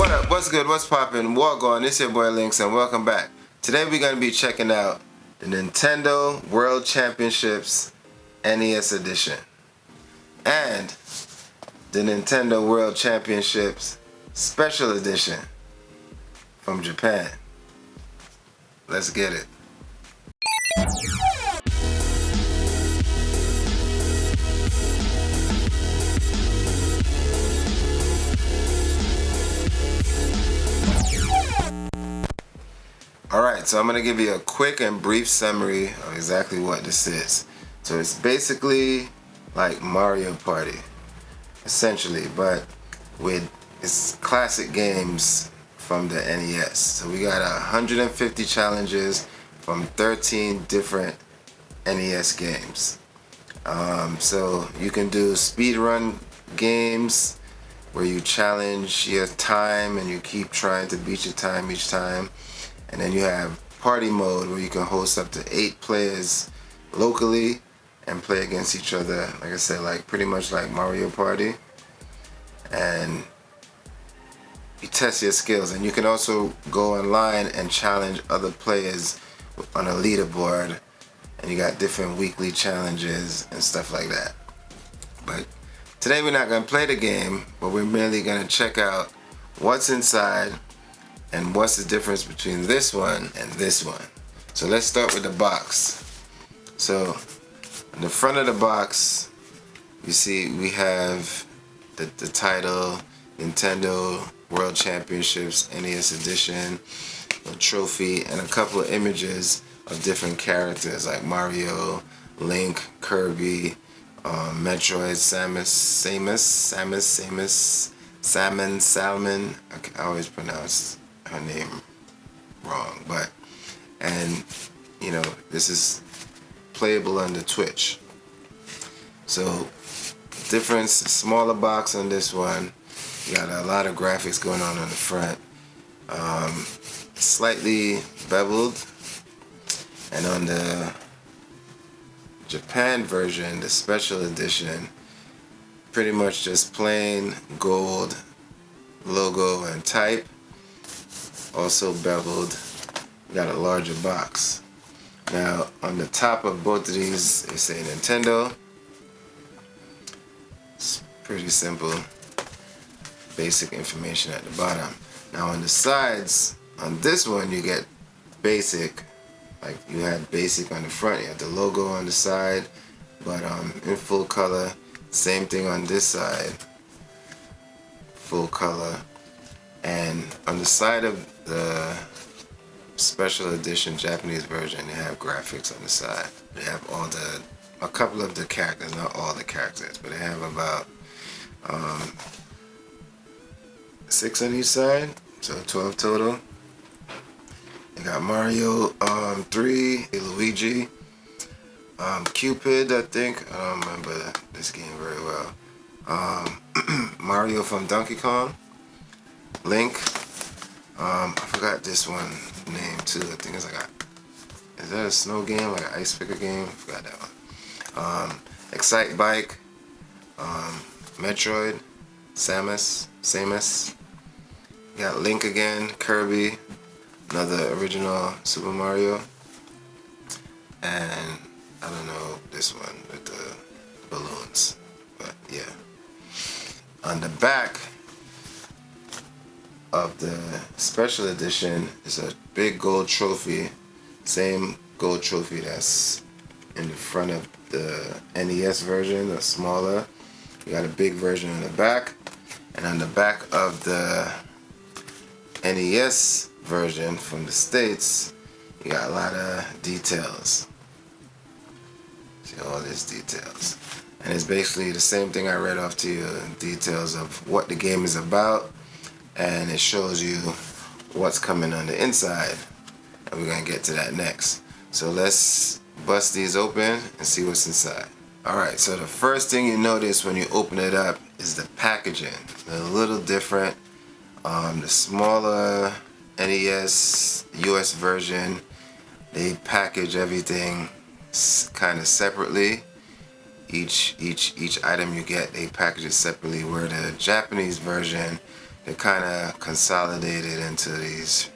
What up? What's good? What's poppin'? Walk on. It's your boy Lynx, and welcome back. Today we're gonna be checking out the Nintendo World Championships NES Edition and the Nintendo World Championships Special Edition from Japan. Let's get it. Alright, so I'm going to give you a quick and brief summary of exactly what this is. So it's basically like Mario Party, essentially, but with its classic games from the NES. So we got 150 challenges from 13 different NES games. So you can do speedrun games where you challenge your time and you keep trying to beat your time each time. And then you have party mode where you can host up to 8 players locally and play against each other, like I said, like pretty much like Mario Party. And you test your skills, and you can also go online and challenge other players on a leaderboard, and you got different weekly challenges and stuff like that. But today we're not going to play the game, but we're merely going to check out what's inside and what's the difference between this one and this one. So let's start with the box. So on the front of the box, you see we have the title, Nintendo World Championships NES Edition, a trophy, and a couple of images of different characters like Mario, Link, Kirby, Metroid, Salmon. I always pronounce her name wrong, and you know, this is playable under Twitch. So difference, smaller box on this one. You got a lot of graphics going on the front. Slightly beveled, and on the Japan version, the special edition, pretty much just plain gold logo and type. Also beveled. You got a larger box. Now on the top of both of these, they say Nintendo. It's pretty simple. Basic information at the bottom. Now on the sides, on this one you get basic. Like you had basic on the front, you had the logo on the side, but in full color. Same thing on this side, full color. And on the side of the special edition Japanese version, they have graphics on the side. They have a couple of the characters, not all the characters, but they have about 6 on each side, so 12 total. They got Mario 3, Luigi, Cupid, I think. I don't remember this game very well. Mario from Donkey Kong, Link. I forgot this one name too. I think it's like is that a snow game, like an ice picker game? I forgot that one. Excite Bike, Metroid, Samus. You got Link again, Kirby, another original Super Mario, and I don't know this one with the balloons, but yeah. On the back of the special edition is a big gold trophy, same gold trophy that's in the front of the NES version, the smaller. You got a big version on the back, and on the back of the NES version from the States, you got a lot of details. See all these details. And it's basically the same thing I read off to you, details of what the game is about, and it shows you what's coming on the inside, and we're going to get to that next. So let's bust these open and see what's inside. Alright, so the first thing you notice when you open it up is the packaging. A little different. The smaller NES US version, they package everything kind of separately. Each item you get, they package it separately, where the Japanese version they're kind of consolidated into these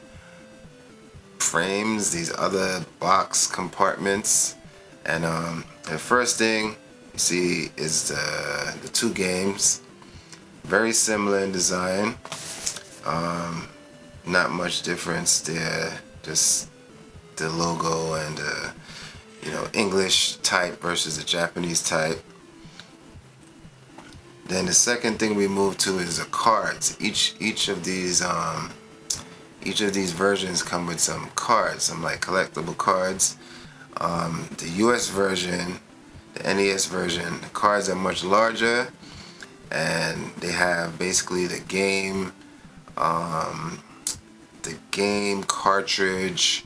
frames, these other box compartments. And the first thing you see is the two games, very similar in design. Not much difference there, just the logo and English type versus the Japanese type. Then the second thing we move to is the cards. Each of these versions come with some cards, some like collectible cards. The US version, the NES version, the cards are much larger, and they have basically the game cartridge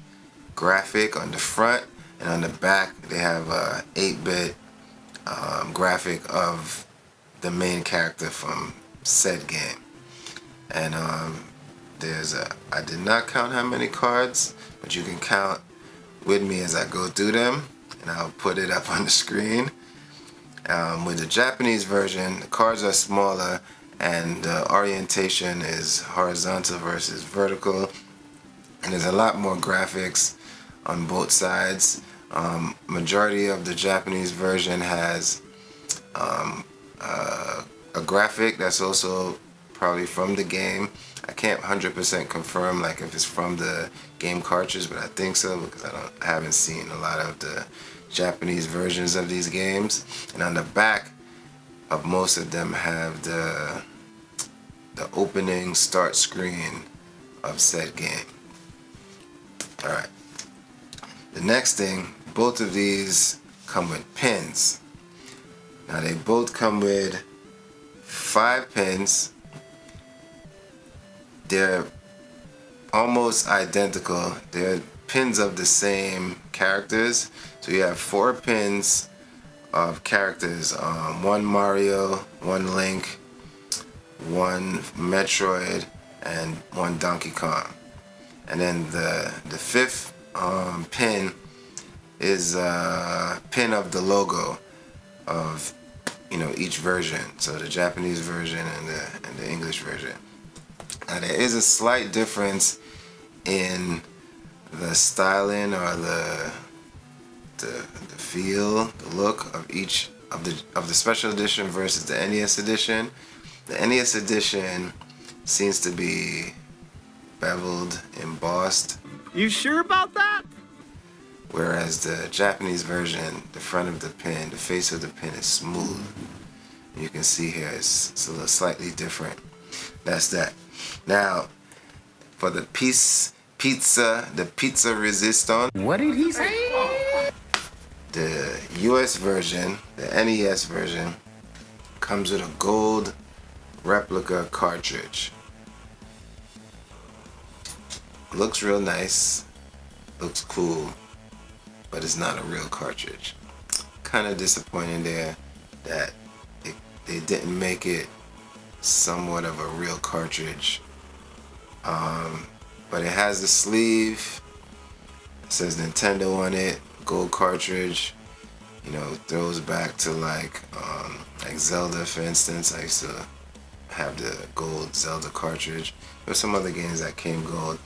graphic on the front, and on the back they have a 8-bit graphic of the main character from said game. And I did not count how many cards, but you can count with me as I go through them, and I'll put it up on the screen. With the Japanese version, the cards are smaller and the orientation is horizontal versus vertical, and there's a lot more graphics on both sides. Majority of the Japanese version has a graphic that's also probably from the game. I can't 100% confirm like if it's from the game cartridge, but I think so, because I haven't seen a lot of the Japanese versions of these games. And on the back of most of them have the opening start screen of said game. Alright. The next thing, both of these come with pins. Now they both come with 5 pins. They're almost identical. They're pins of the same characters. So you have 4 pins of characters. 1 Mario, 1 Link, 1 Metroid, and 1 Donkey Kong. And then the 5th pin is a pin of the logo of each version. So the Japanese version and the English version. Now there is a slight difference in the styling or the feel, the look of each of the special edition versus the NES edition. The NES edition seems to be beveled, embossed. You sure about that? Whereas the Japanese version, the front of the pin, the face of the pin is smooth. You can see here it's a little slightly different. That's that. Now, for the pizza resistance. What did he say? The US version, the NES version, comes with a gold replica cartridge. Looks real nice, looks cool, but it's not a real cartridge. Kind of disappointing there that they didn't make it somewhat of a real cartridge. But it has the sleeve. It says Nintendo on it, gold cartridge. Throws back to like Zelda, for instance. I used to have the gold Zelda cartridge. There were some other games that came gold,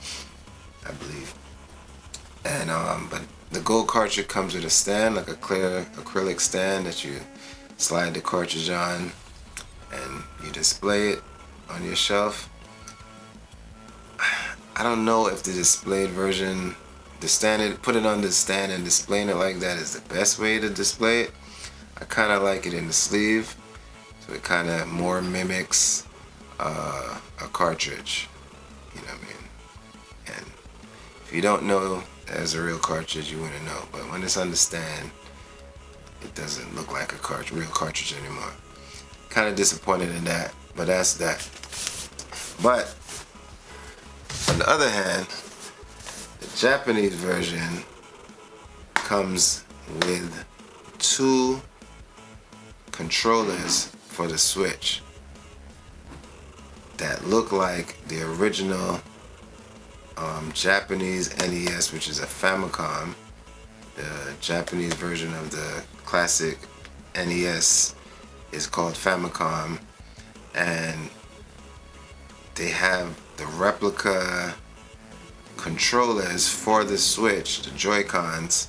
I believe. And but the gold cartridge comes with a stand, like a clear acrylic stand that you slide the cartridge on and you display it on your shelf. I don't know if the displayed version, put it on the stand and displaying it like that is the best way to display it. I kind of like it in the sleeve, so it kind of more mimics a cartridge. You know what I mean? And if you don't know as a real cartridge, you wouldn't know. But when it's on the stand, it doesn't look like a real cartridge anymore. Kind of disappointed in that, but that's that. But on the other hand, the Japanese version comes with 2 controllers for the Switch that look like the original Japanese NES, which is a Famicom. The Japanese version of the classic NES is called Famicom, and they have the replica controllers for the Switch, the Joy-Cons,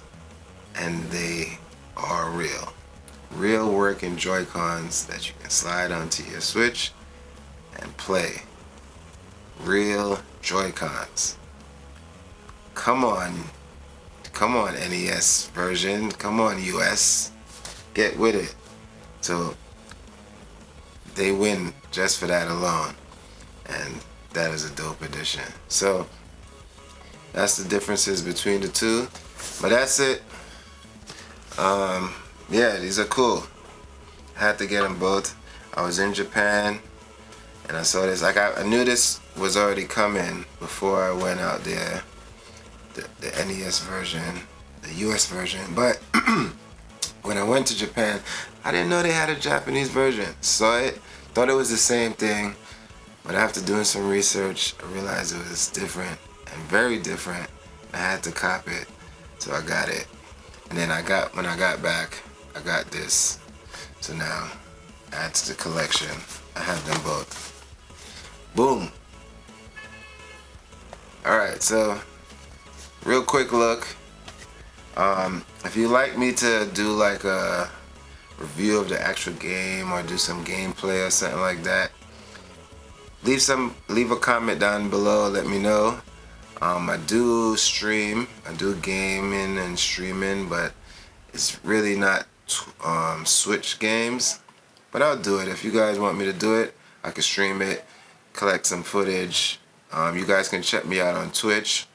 and they are real working Joy-Cons that you can slide onto your Switch and play. Real Joy-Cons. Come on NES version, come on US, get with it. So they win just for that alone, and that is a dope addition. So that's the differences between the two, but that's it. Yeah, these are cool. I had to get them both. I was in Japan and I saw this. I knew this was already coming before I went out there, the NES version, the US version, but when I went to Japan, I didn't know they had a Japanese version. Saw it, thought it was the same thing, but after doing some research, I realized it was different and very different. I had to cop it, so I got it. And then when I got back, I got this. So now, add to the collection. I have them both. Boom. Alright, so real quick look. If you'd like me to do like a review of the actual game or do some gameplay or something like that, leave a comment down below, let me know. I do stream, I do gaming and streaming, but it's really not Switch games, but I'll do it. If you guys want me to do it, I can stream it, collect some footage. You guys can check me out on Twitch,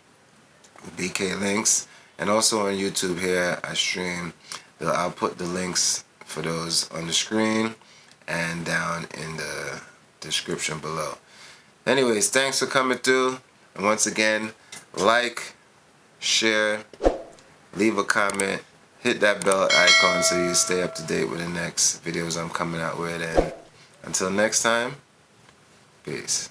BKLYNX, and also on YouTube here I stream. I'll put the links for those on the screen and down in the description below. Anyways, thanks for coming through, and once again, like, share, leave a comment, hit that bell icon so you stay up to date with the next videos I'm coming out with, and until next time, peace.